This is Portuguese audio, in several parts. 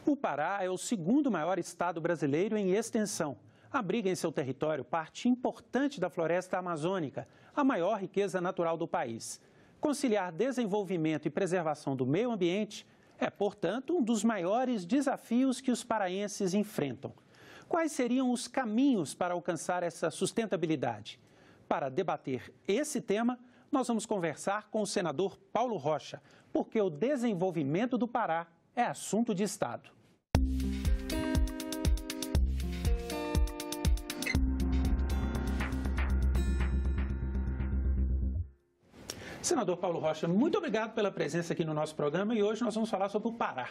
O Pará é o segundo maior estado brasileiro em extensão. Abriga em seu território parte importante da floresta amazônica, a maior riqueza natural do país. Conciliar desenvolvimento e preservação do meio ambiente é, portanto, um dos maiores desafios que os paraenses enfrentam. Quais seriam os caminhos para alcançar essa sustentabilidade? Para debater esse tema, nós vamos conversar com o senador Paulo Rocha, porque o desenvolvimento do Pará é assunto de Estado. Senador Paulo Rocha, muito obrigado pela presença aqui no nosso programa e hoje nós vamos falar sobre o Pará.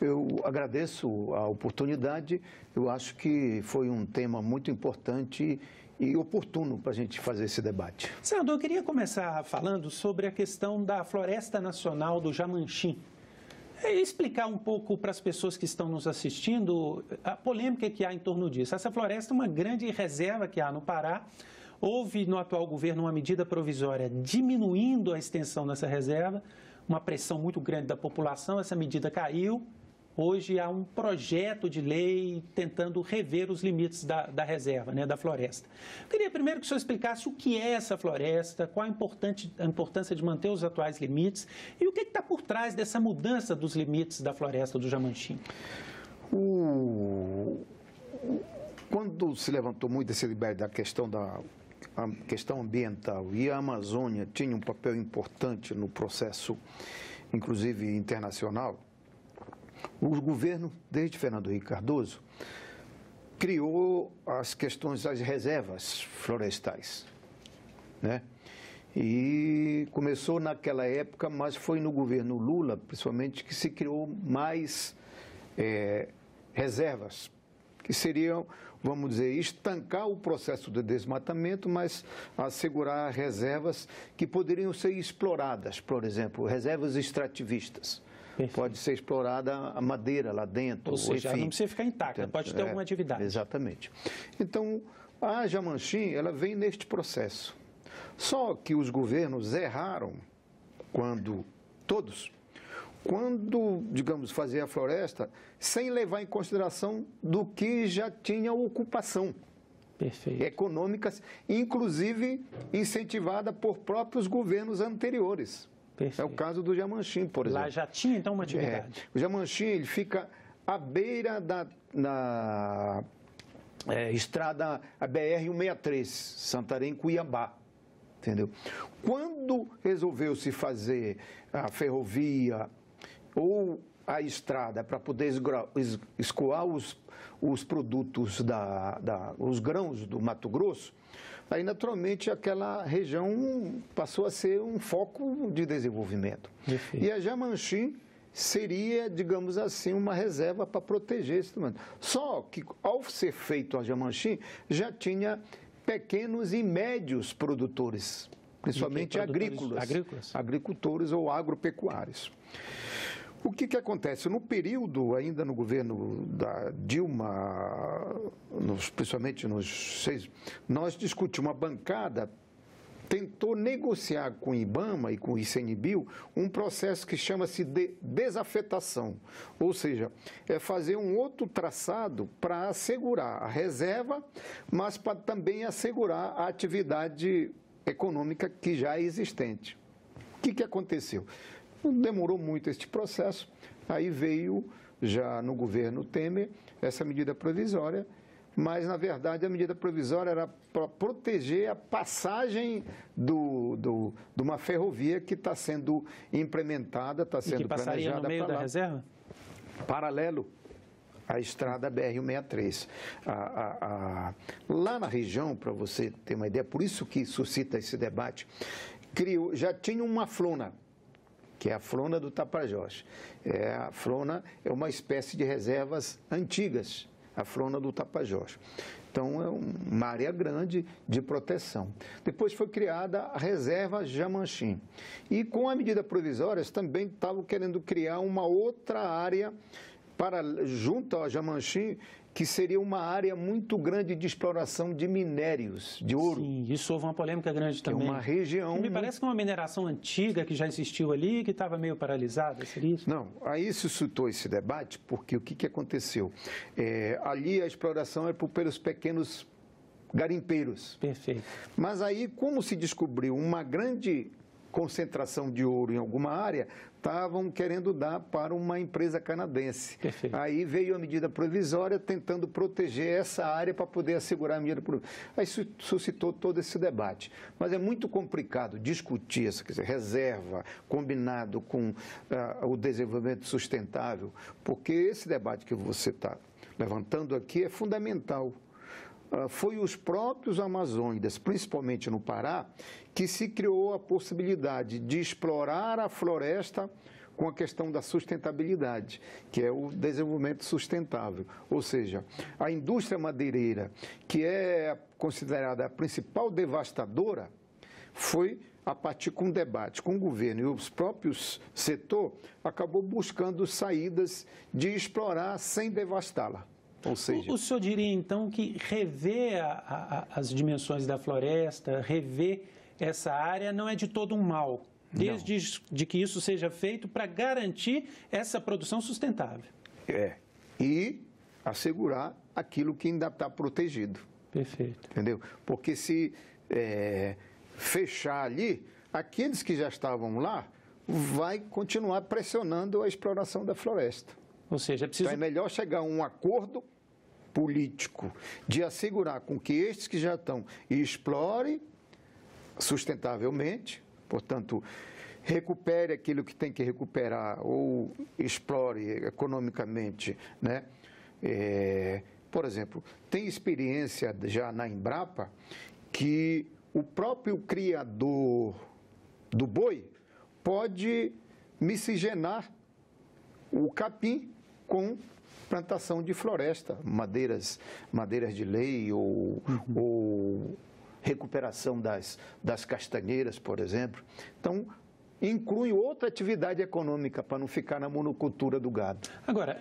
Eu agradeço a oportunidade, eu acho que foi um tema muito importante e oportuno para a gente fazer esse debate. Senador, eu queria começar falando sobre a questão da Floresta Nacional do Jamanchim. Explicar um pouco para as pessoas que estão nos assistindo a polêmica que há em torno disso. Essa floresta é uma grande reserva que há no Pará. Houve no atual governo uma medida provisória diminuindo a extensão dessa reserva, uma pressão muito grande da população, essa medida caiu. Hoje há um projeto de lei tentando rever os limites da reserva, da floresta. Eu queria primeiro que o senhor explicasse o que é essa floresta, qual a importância de manter os atuais limites e o que está por trás dessa mudança dos limites da floresta do Jamanchim. Quando se levantou muito esse debate da questão ambiental e a Amazônia tinha um papel importante no processo, inclusive internacional, o governo, desde Fernando Henrique Cardoso, criou as questões das reservas florestais, né? E começou naquela época, mas foi no governo Lula, principalmente, que se criou mais reservas, que seriam, vamos dizer, estancar o processo de desmatamento, mas assegurar reservas que poderiam ser exploradas, por exemplo, reservas extrativistas. Perfeito. Pode ser explorada a madeira lá dentro. Ou seja, enfim, não precisa ficar intacta, pode ter alguma atividade. Exatamente. Então, a Jamanchim, ela vem neste processo. Só que os governos erraram quando, digamos, fazia a floresta, sem levar em consideração do que já tinha ocupação. Perfeito. Econômicas, inclusive incentivada por próprios governos anteriores. Perfeito. É o caso do Jamanchim, por exemplo. Lá já tinha, então, uma atividade. O Jamanchim, ele fica à beira da estrada, a BR-163, Santarém-Cuiabá. Entendeu? Quando resolveu-se fazer a ferrovia ou a estrada para poder escoar os produtos, os grãos do Mato Grosso, aí naturalmente aquela região passou a ser um foco de desenvolvimento. Perfeito. E a Jamanchim seria, digamos assim, uma reserva para proteger esse momento. Só que ao ser feito a Jamanchim, já tinha pequenos e médios produtores, principalmente agricultores ou agropecuários. O que acontece? No período, ainda no governo da Dilma, principalmente nos 6, nós discutimos, uma bancada tentou negociar com o IBAMA e com o ICMBio um processo que chama-se de desafetação, ou seja, é fazer um outro traçado para assegurar a reserva, mas para também assegurar a atividade econômica que já é existente. O que aconteceu? Demorou muito este processo, aí veio, já no governo Temer, essa medida provisória, mas, na verdade, a medida provisória era para proteger a passagem de uma ferrovia que está sendo implementada, está sendo planejada. E que passaria no meio da reserva? Paralelo à estrada BR-163. Lá na região, para você ter uma ideia, por isso que suscita esse debate, já tinha uma flona, que é a flona do Tapajós. A flona é uma espécie de reservas antigas, a flona do Tapajós. Então, é uma área grande de proteção. Depois foi criada a reserva Jamanchim. E com a medida provisória, também estavam querendo criar uma outra área junto ao Jamanchim, que seria uma área muito grande de exploração de minérios, de ouro. Sim, isso houve uma polêmica grande também. É uma região... Me parece que é uma mineração antiga que já existiu ali, que estava meio paralisada, seria isso? Não, aí suscitou esse debate, porque o que aconteceu? Ali a exploração é pelos pequenos garimpeiros. Perfeito. Mas aí, como se descobriu uma grande concentração de ouro em alguma área, estavam querendo dar para uma empresa canadense. Perfeito. Aí veio a medida provisória tentando proteger essa área para poder assegurar a medida provisória. Aí suscitou todo esse debate. Mas é muito complicado discutir isso, quer dizer, reserva, combinado com o desenvolvimento sustentável, porque esse debate que você está levantando aqui é fundamental. Foi os próprios amazônidas, principalmente no Pará, que se criou a possibilidade de explorar a floresta com a questão da sustentabilidade, que é o desenvolvimento sustentável. Ou seja, a indústria madeireira, que é considerada a principal devastadora, foi a partir com o debate com o governo e os próprios setor, acabou buscando saídas de explorar sem devastá-la. Ou seja, o senhor diria, então, que rever as dimensões da floresta, rever essa área, não é de todo um mal, desde que isso seja feito para garantir essa produção sustentável. E assegurar aquilo que ainda está protegido. Perfeito. Entendeu? Porque se fechar ali, aqueles que já estavam lá vai continuar pressionando a exploração da floresta. Ou seja, é preciso... Então é melhor chegar a um acordo político de assegurar com que estes que já estão explorem sustentavelmente, portanto, recupere aquilo que tem que recuperar ou explore economicamente, né? Por exemplo, tem experiência já na Embrapa que o próprio criador do boi pode miscigenar o capim com plantação de floresta, madeiras de lei ou recuperação das castanheiras, por exemplo. Então, inclui outra atividade econômica para não ficar na monocultura do gado. Agora,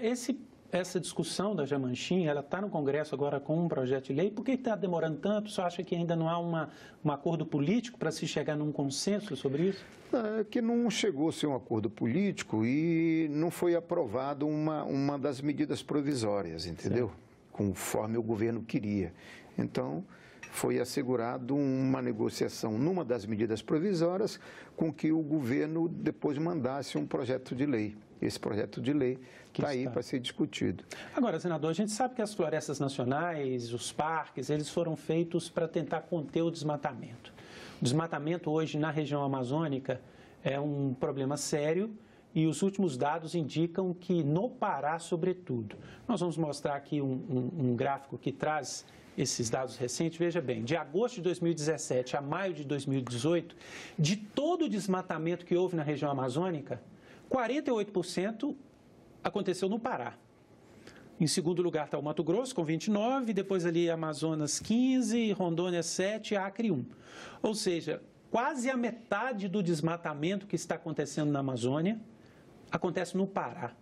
essa discussão da Jamanchim, ela está no Congresso agora com um projeto de lei. Por que está demorando tanto? O senhor acha que ainda não há um acordo político para se chegar num consenso sobre isso? É que não chegou a ser um acordo político e não foi aprovado uma das medidas provisórias, entendeu? Certo. Conforme o governo queria. Então, foi assegurado uma negociação numa das medidas provisórias com que o governo depois mandasse um projeto de lei. Esse projeto de lei está aí para ser discutido. Agora, senador, a gente sabe que as florestas nacionais, os parques, eles foram feitos para tentar conter o desmatamento. O desmatamento hoje na região amazônica é um problema sério e os últimos dados indicam que no Pará, sobretudo. Nós vamos mostrar aqui um gráfico que traz esses dados recentes. Veja bem, de agosto de 2017 a maio de 2018, de todo o desmatamento que houve na região amazônica, 48% aconteceu no Pará. Em segundo lugar está o Mato Grosso, com 29%, depois ali Amazonas 15%, Rondônia 7%, Acre 1%. Ou seja, quase a metade do desmatamento que está acontecendo na Amazônia acontece no Pará.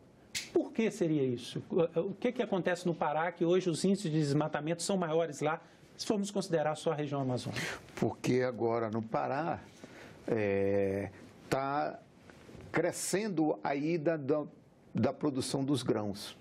Por que seria isso? O que acontece no Pará que hoje os índices de desmatamento são maiores lá, se formos considerar só a região amazônica? Porque agora no Pará está crescendo a ida da produção dos grãos.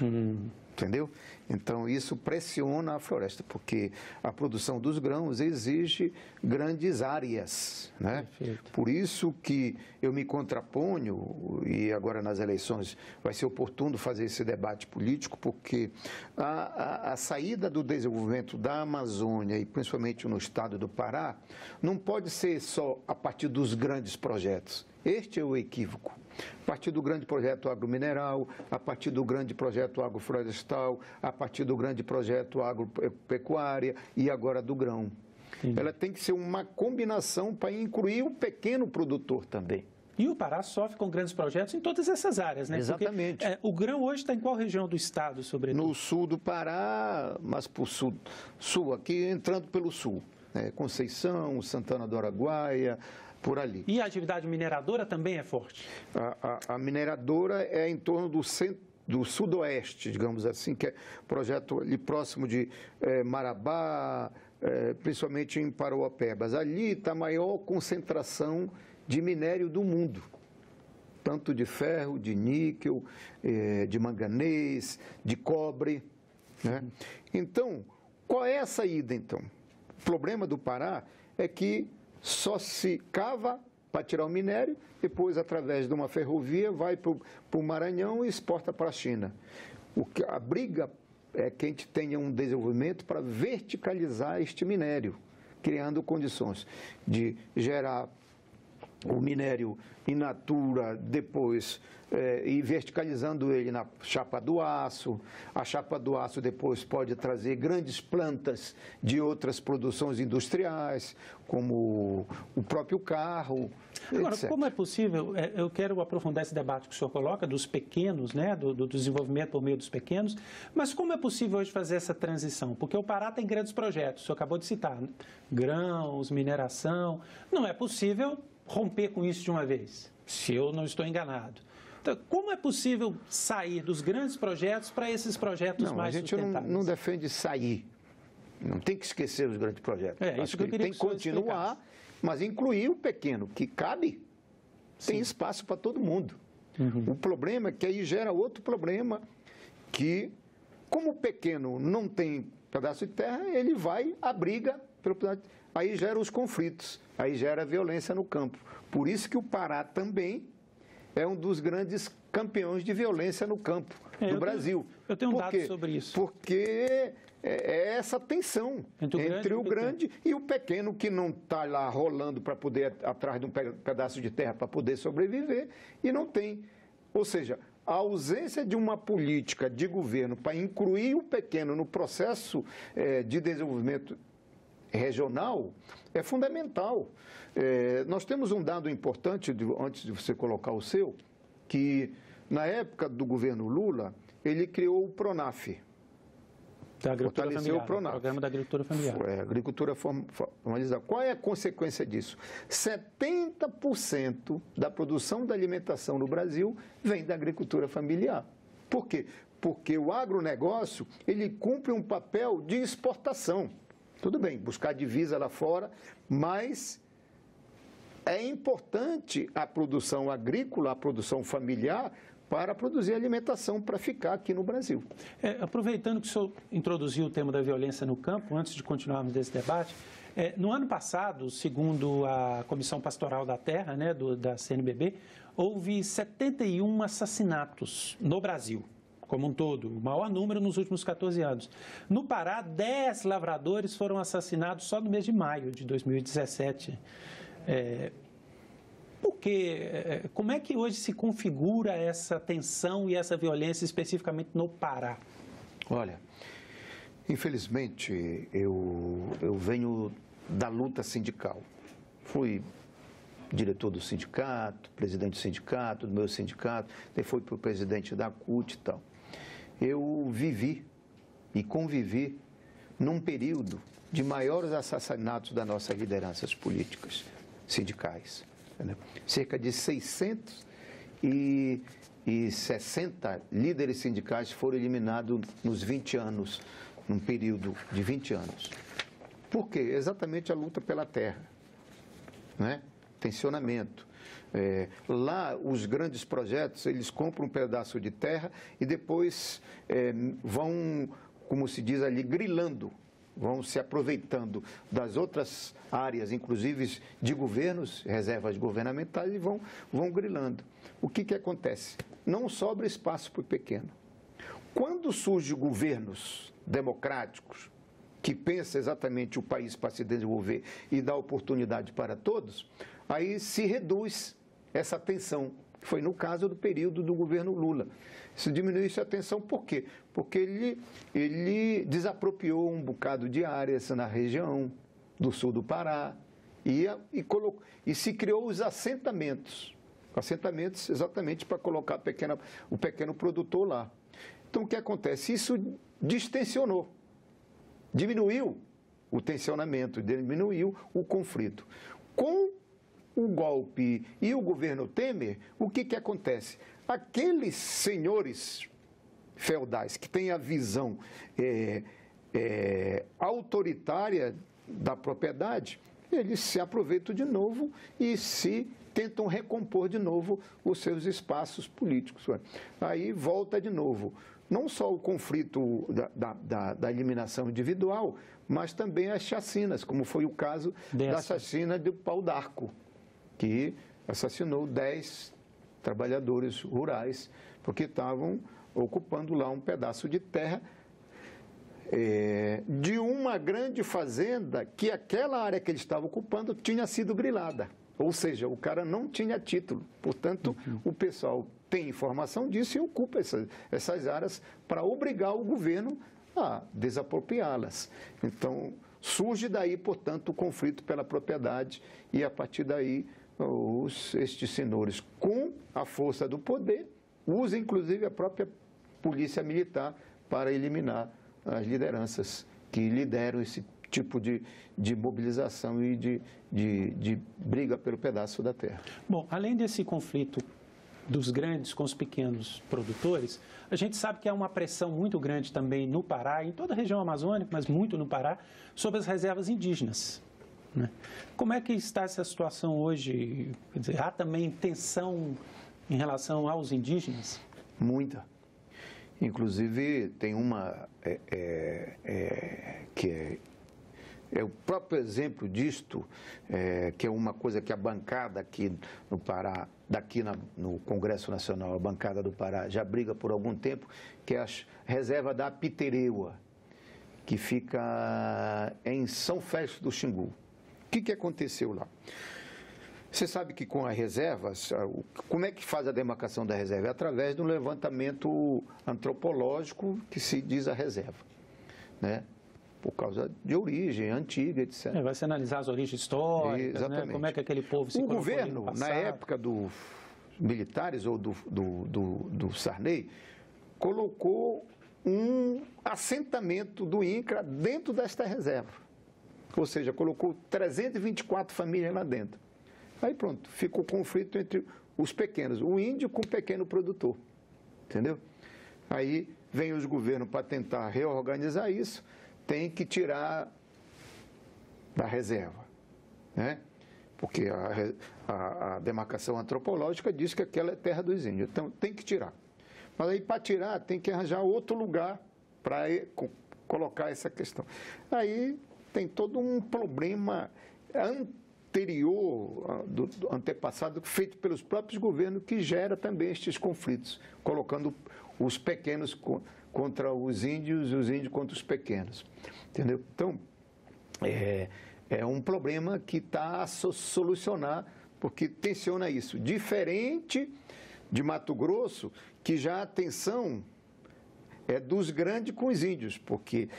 Entendeu? Então, isso pressiona a floresta, porque a produção dos grãos exige grandes áreas, né? Perfeito. Por isso que eu me contraponho, e agora nas eleições vai ser oportuno fazer esse debate político, porque a saída do desenvolvimento da Amazônia, e principalmente no estado do Pará, não pode ser só a partir dos grandes projetos. Este é o equívoco. A partir do grande projeto agromineral, a partir do grande projeto agroflorestal, a partir do grande projeto agropecuária e agora do grão. Sim. Ela tem que ser uma combinação para incluir o pequeno produtor também. E o Pará sofre com grandes projetos em todas essas áreas, né? Exatamente. Porque, o grão hoje está em qual região do estado, sobretudo? No sul do Pará, mas para o sul aqui, entrando pelo sul. Conceição, Santana do Araguaia, por ali. E a atividade mineradora também é forte? A mineradora é em torno do sudoeste, digamos assim, que é projeto ali próximo de Marabá, principalmente em Parauapebas. Ali está a maior concentração de minério do mundo, tanto de ferro, de níquel, de manganês, de cobre, né? Então, qual é a saída, então? O problema do Pará é que só se cava para tirar o minério, depois, através de uma ferrovia, vai para o Maranhão e exporta para a China. A briga é que a gente tenha um desenvolvimento para verticalizar este minério, criando condições de gerar o minério in natura, depois e verticalizando ele na chapa do aço. A chapa do aço depois pode trazer grandes plantas de outras produções industriais, como o próprio carro. Agora, etc. como é possível, eu quero aprofundar esse debate que o senhor coloca, dos pequenos, né, do desenvolvimento por meio dos pequenos, mas como é possível hoje fazer essa transição? Porque o Pará tem grandes projetos, o senhor acabou de citar, né? Grãos, mineração, não é possível romper com isso de uma vez, se eu não estou enganado. Então, como é possível sair dos grandes projetos para esses projetos mais sustentáveis? A gente não defende sair, não tem que esquecer os grandes projetos. Isso que eu queria tem que continuar, mas incluir o pequeno, que cabe, tem espaço para todo mundo. O problema é que aí gera outro problema, que como o pequeno não tem pedaço de terra, ele vai à briga, aí gera os conflitos, aí gera a violência no campo. Por isso que o Pará também é um dos grandes campeões de violência no campo do Brasil. Eu tenho um dado sobre isso. Porque é essa tensão entre o grande e o pequeno, que não está lá rolando para poder atrás de um pedaço de terra para poder sobreviver e não tem. Ou seja, a ausência de uma política de governo para incluir o pequeno no processo de desenvolvimento regional é fundamental. Nós temos um dado importante, antes de você colocar o seu, que na época do governo Lula, ele criou o PRONAF. Da agricultura familiar, o programa da agricultura familiar. Agricultura formalizada. Qual é a consequência disso? 70% da produção da alimentação no Brasil vem da agricultura familiar. Por quê? Porque o agronegócio, ele cumpre um papel de exportação. Tudo bem, buscar divisa lá fora, mas é importante a produção agrícola, a produção familiar, para produzir alimentação para ficar aqui no Brasil. Aproveitando que o senhor introduziu o tema da violência no campo, antes de continuarmos desse debate, no ano passado, segundo a Comissão Pastoral da Terra, né, da CNBB, houve 71 assassinatos no Brasil, como um todo, o maior número nos últimos 14 anos. No Pará, 10 lavradores foram assassinados só no mês de maio de 2017. Como é que hoje se configura essa tensão e essa violência especificamente no Pará? Olha, infelizmente, eu venho da luta sindical. Fui diretor do sindicato, presidente do sindicato, do meu sindicato, daí fui para o presidente da CUT e tal. Eu vivi e convivi num período de maiores assassinatos das nossas lideranças políticas, sindicais. Entendeu? Cerca de 660 líderes sindicais foram eliminados nos 20 anos, num período de 20 anos. Por quê? Exatamente a luta pela terra, né? Tensionamento. Lá, os grandes projetos, eles compram um pedaço de terra e depois vão, como se diz ali, grilando, vão se aproveitando das outras áreas, inclusive de governos, reservas governamentais, e vão grilando. O que acontece? Não sobra espaço para o pequeno. Quando surgem governos democráticos, que pensam exatamente o país para se desenvolver e dar oportunidade para todos, aí se reduz essa tensão. Foi no caso do período do governo Lula. Se diminuísse a tensão, por quê? Porque ele desapropriou um bocado de áreas na região do sul do Pará e se criou os assentamentos. Assentamentos exatamente para colocar o pequeno produtor lá. Então, o que acontece? Isso distensionou, diminuiu o tensionamento, diminuiu o conflito. Com o golpe e o governo Temer, o que acontece? Aqueles senhores feudais, que têm a visão autoritária da propriedade, eles se aproveitam de novo e tentam recompor de novo os seus espaços políticos. Aí volta de novo, não só o conflito da eliminação individual, mas também as chacinas, como foi o caso da chacina do Pau d'Arco, que assassinou 10 trabalhadores rurais, porque estavam ocupando lá um pedaço de terra de uma grande fazenda que aquela área que ele estava ocupando tinha sido grilada. Ou seja, o cara não tinha título. Portanto, o pessoal tem informação disso e ocupa essas áreas para obrigar o governo a desapropriá-las. Então, surge daí, portanto, o conflito pela propriedade e, a partir daí, estes senhores, com a força do poder, usam, inclusive, a própria polícia militar para eliminar as lideranças que lideram esse tipo de mobilização e de briga pelo pedaço da terra. Bom, além desse conflito dos grandes com os pequenos produtores, a gente sabe que há uma pressão muito grande também no Pará, em toda a região amazônica, mas muito no Pará, sobre as reservas indígenas, né? Como é que está essa situação hoje? Quer dizer, há também tensão em relação aos indígenas? Muita. Inclusive, tem uma que é o próprio exemplo disto, que é uma coisa que a bancada aqui no Pará, no Congresso Nacional, a bancada do Pará já briga por algum tempo, que é a reserva da Pitereua, que fica em São Félix do Xingu. O que aconteceu lá? Você sabe que com as reservas, como é que faz a demarcação da reserva? É através de um levantamento antropológico que se diz a reserva, né? Por causa de origem antiga, etc. Vai se analisar as origens históricas, né? Como é que aquele povo se colocou ali no passado. O governo, na época dos militares ou do Sarney, colocou um assentamento do INCRA dentro desta reserva. Ou seja, colocou 324 famílias lá dentro. Aí pronto, fica o conflito entre os pequenos, o índio com o pequeno produtor, entendeu? Aí vem os governos para tentar reorganizar isso, tem que tirar da reserva, né? Porque a demarcação antropológica diz que aquela é terra dos índios, então tem que tirar. Mas aí para tirar tem que arranjar outro lugar para colocar essa questão. Aí tem todo um problema anterior, do antepassado, feito pelos próprios governos, que gera também estes conflitos, colocando os pequenos contra os índios e os índios contra os pequenos. Entendeu? Então, é um problema que está a solucionar, porque tensiona isso. Diferente de Mato Grosso, que já a tensão é dos grandes com os índios, porque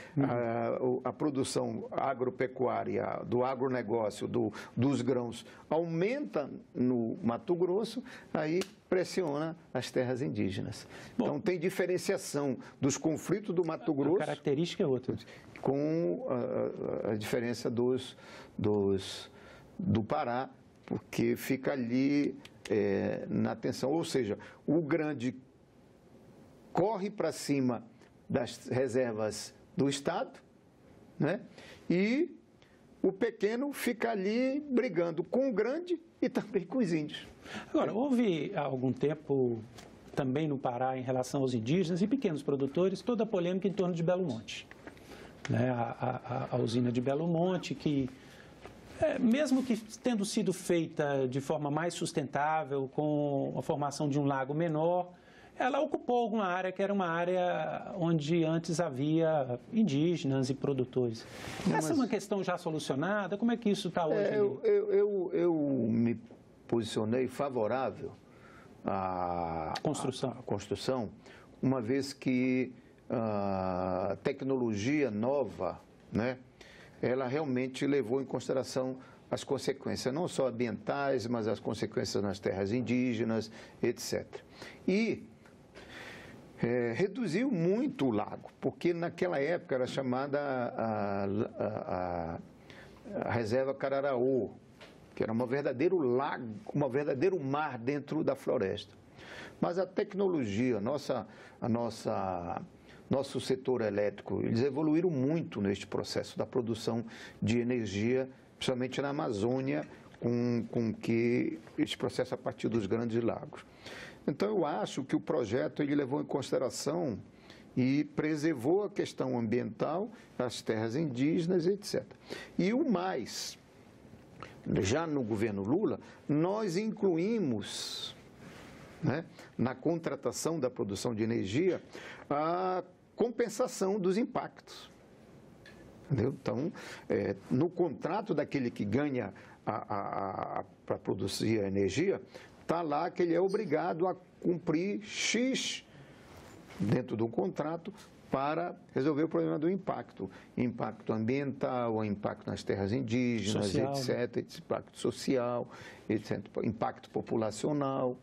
a produção agropecuária, do agronegócio, dos grãos, aumenta no Mato Grosso, aí pressiona as terras indígenas. Bom, então, tem diferenciação dos conflitos do Mato Grosso... A característica é outra. Com a diferença do Pará, porque fica ali na tensão. Ou seja, o grande corre para cima das reservas do Estado, né? E o pequeno fica ali brigando com o grande e também com os índios. Agora, houve há algum tempo também no Pará, em relação aos indígenas e pequenos produtores, toda a polêmica em torno de Belo Monte, né? A usina de Belo Monte, que, mesmo que tendo sido feita de forma mais sustentável, com a formação de um lago menor, ela ocupou alguma área que era uma área onde antes havia indígenas e produtores. Essa é uma questão já solucionada? Como é que isso está hoje? Eu me posicionei favorável à construção, uma vez que a tecnologia nova, né, ela realmente levou em consideração as consequências, não só ambientais, mas as consequências nas terras indígenas, etc. E reduziu muito o lago, porque naquela época era chamada a reserva Cararaú, que era um verdadeiro lago, um verdadeiro mar dentro da floresta. Mas a tecnologia, nosso setor elétrico, eles evoluíram muito neste processo da produção de energia, principalmente na Amazônia, com que este processo a partir dos grandes lagos. Então, eu acho que o projeto ele levou em consideração e preservou a questão ambiental, as terras indígenas, etc. E o mais, já no governo Lula, nós incluímos, né, na contratação da produção de energia a compensação dos impactos. Entendeu? Então, no contrato daquele que ganha para produzir a energia, está lá que ele é obrigado a cumprir X dentro do contrato para resolver o problema do impacto ambiental, impacto nas terras indígenas, social, etc., impacto social, etc., impacto populacional.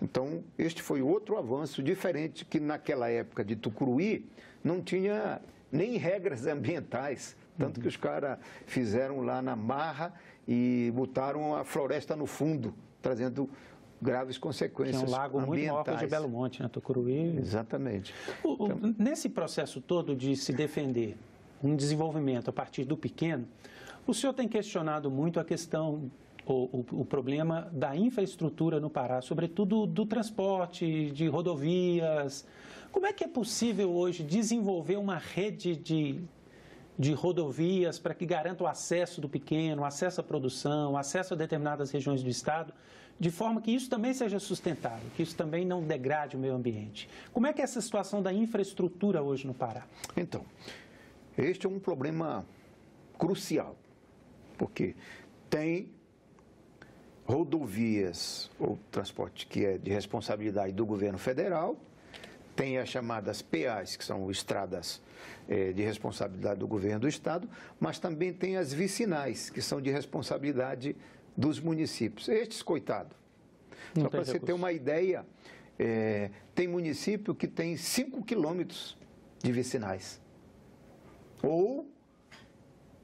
Então, este foi outro avanço diferente que naquela época de Tucuruí não tinha nem regras ambientais, tanto que os caras fizeram lá na marra e botaram a floresta no fundo, trazendo graves consequências ambientais. É um lago muito maior que o de Belo Monte, né, Tucuruí? Exatamente. Nesse processo todo de se defender um desenvolvimento a partir do pequeno, o senhor tem questionado muito a questão, o problema da infraestrutura no Pará, sobretudo do transporte, de rodovias. Como é que é possível hoje desenvolver uma rede de rodovias para que garanta o acesso do pequeno, acesso à produção, acesso a determinadas regiões do Estado, de forma que isso também seja sustentável, que isso também não degrade o meio ambiente? Como é que é essa situação da infraestrutura hoje no Pará? Então, este é um problema crucial, porque tem rodovias ou transporte que é de responsabilidade do governo federal, tem as chamadas PAs, que são estradas de responsabilidade do governo do estado, mas também tem as vicinais, que são de responsabilidade dos municípios. Estes, coitado, só para você ter uma ideia, tem município que tem 5 quilômetros de vicinais. Ou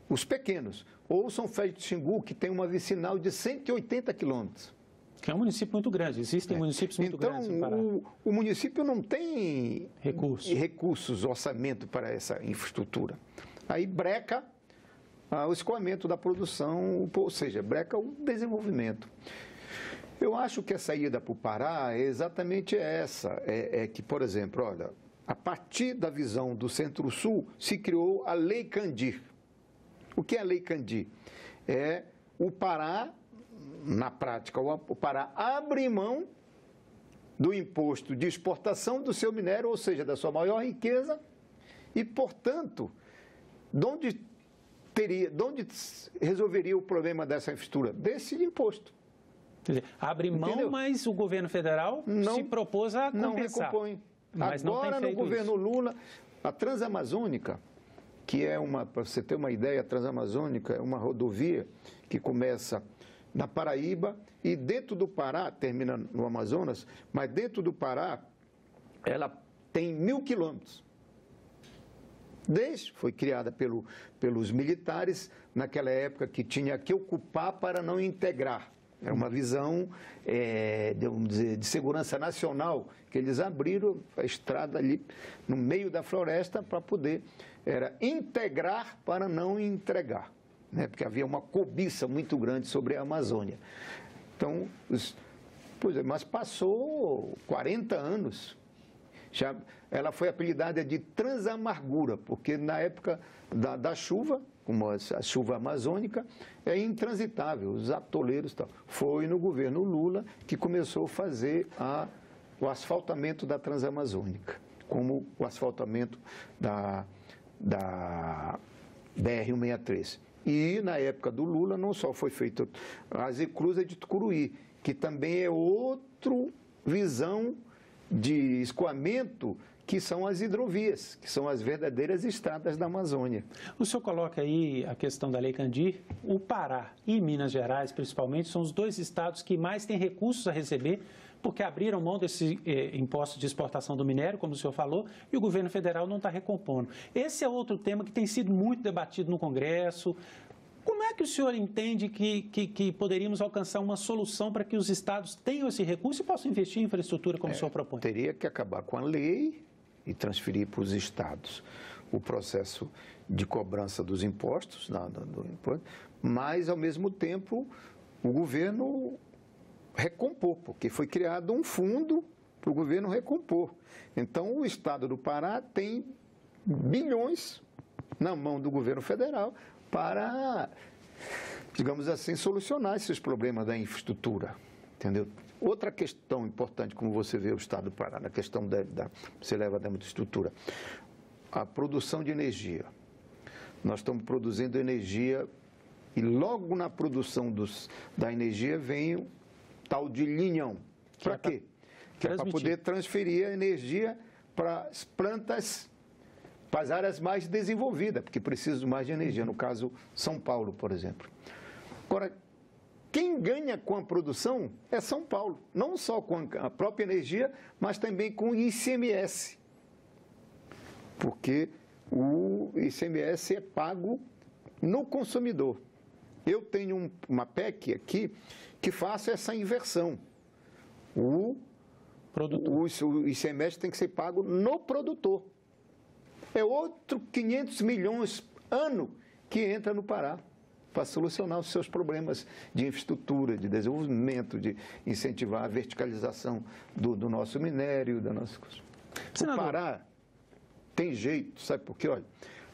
os pequenos, ou São Félix do Xingu, que tem uma vicinal de 180 quilômetros. Que é um município muito grande, existem municípios muito grandes no Pará. Então, o município não tem recursos, orçamento para essa infraestrutura. Aí breca o escoamento da produção, ou seja, breca o desenvolvimento. Eu acho que a saída para o Pará é exatamente essa, que, por exemplo, olha, a partir da visão do Centro-Sul se criou a Lei Candir. O que é a Lei Candir? É o Pará, na prática, o Pará abre mão do imposto de exportação do seu minério, ou seja, da sua maior riqueza, e, portanto, de onde resolveria o problema dessa infraestrutura? Desse imposto. Quer dizer, abre mão, entendeu? Mas o governo federal se propôs a compensar. Não recompõe. Mas agora, no governo Lula, a Transamazônica, que é para você ter uma ideia, a Transamazônica é uma rodovia que começa na Paraíba e dentro do Pará, termina no Amazonas, mas dentro do Pará, ela tem 1.000 quilômetros. Foi criada pelos militares, naquela época que tinha que ocupar para não integrar. Era uma visão, vamos dizer, de segurança nacional, que eles abriram a estrada ali no meio da floresta para poder, era integrar para não entregar, né? Porque havia uma cobiça muito grande sobre a Amazônia. Então, mas passou 40 anos. Ela foi apelidada de Transamargura, porque na época da chuva, como a chuva amazônica, é intransitável, os atoleiros e tal. Foi no governo Lula que começou a fazer o asfaltamento da Transamazônica, como o asfaltamento da BR-163. E na época do Lula não só foi feito a Zecruza de Tucuruí, que também é outra visão de escoamento, que são as hidrovias, que são as verdadeiras estradas da Amazônia. O senhor coloca aí a questão da Lei Candir. O Pará e Minas Gerais, principalmente, são os dois estados que mais têm recursos a receber, porque abriram mão desse imposto de exportação do minério, como o senhor falou, e o governo federal não está recompondo. Esse é outro tema que tem sido muito debatido no Congresso. Como é que o senhor entende que poderíamos alcançar uma solução para que os estados tenham esse recurso e possam investir em infraestrutura como o senhor propõe? Teria que acabar com a lei e transferir para os estados o processo de cobrança dos impostos, mas, ao mesmo tempo, o governo recompor, porque foi criado um fundo para o governo recompor. Então, o estado do Pará tem bilhões na mão do governo federal para, digamos assim, solucionar esses problemas da infraestrutura, entendeu? Outra questão importante, como você vê o estado do Pará, na questão você leva da estrutura, a produção de energia. Nós estamos produzindo energia e logo na produção da energia vem o tal de linhão. Para quê? Que é para poder transferir a energia para as plantas, para as áreas mais desenvolvidas, porque precisam mais de energia, no caso São Paulo, por exemplo. Agora, quem ganha com a produção é São Paulo, não só com a própria energia, mas também com o ICMS, porque o ICMS é pago no consumidor. Eu tenho uma PEC aqui que faça essa inversão. O ICMS tem que ser pago no produtor. É outro 500 milhões ano que entra no Pará para solucionar os seus problemas de infraestrutura, de desenvolvimento, de incentivar a verticalização do nosso minério, da nossa coisa. O Pará tem jeito, sabe por quê? Olha,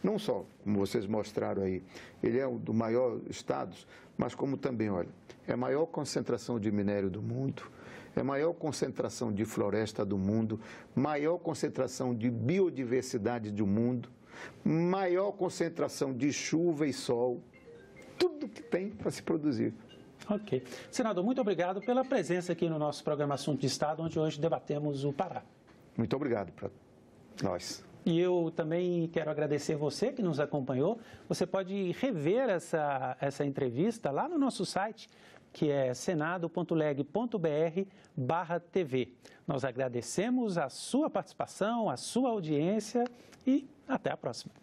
não só, como vocês mostraram aí, ele é um dos maiores estados, mas como também, olha, é a maior concentração de minério do mundo, é a maior concentração de floresta do mundo, maior concentração de biodiversidade do mundo, maior concentração de chuva e sol, tudo que tem para se produzir. Ok. Senador, muito obrigado pela presença aqui no nosso programa Assunto de Estado, onde hoje debatemos o Pará. Muito obrigado para nós. E eu também quero agradecer você que nos acompanhou. Você pode rever essa entrevista lá no nosso site, que é senado.leg.br/TV. Nós agradecemos a sua participação, a sua audiência e até a próxima.